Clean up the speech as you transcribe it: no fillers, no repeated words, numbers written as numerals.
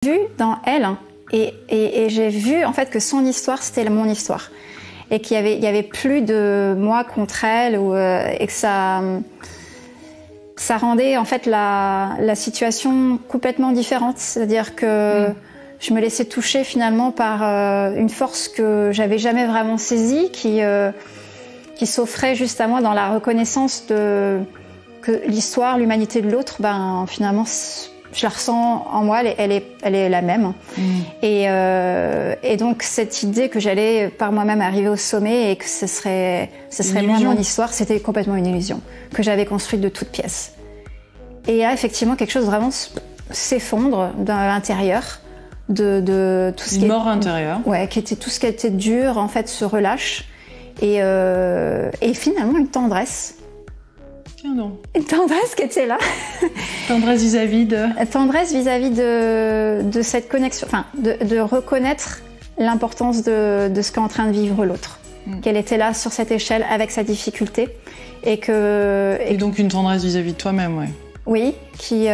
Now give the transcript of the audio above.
Vu dans elle, hein, et j'ai vu en fait que son histoire c'était mon histoire et qu'il y avait plus de moi contre elle et que ça rendait en fait la situation complètement différente, c'est-à-dire que je me laissais toucher finalement par une force que j'avais jamais vraiment saisie, qui s'offrait juste à moi dans la reconnaissance de que l'histoire, l'humanité de l'autre, ben finalement je la ressens en moi, elle est la même. Et donc cette idée que j'allais par moi-même arriver au sommet et que ce serait moi mon histoire, c'était complètement une illusion que j'avais construite de toutes pièces. Et là, effectivement, quelque chose vraiment s'effondre dans l'intérieur de tout ce qui est mort intérieure. Ouais, tout ce qui était dur en fait se relâche et finalement une tendresse. Tiens donc. Une tendresse qui était là. Tendresse vis-à-vis de... Tendresse vis-à-vis de cette connexion, enfin de reconnaître l'importance de ce qu'est en train de vivre l'autre. Qu'elle était là sur cette échelle avec sa difficulté. Et donc une tendresse vis-à-vis de toi-même, ouais. Oui, qui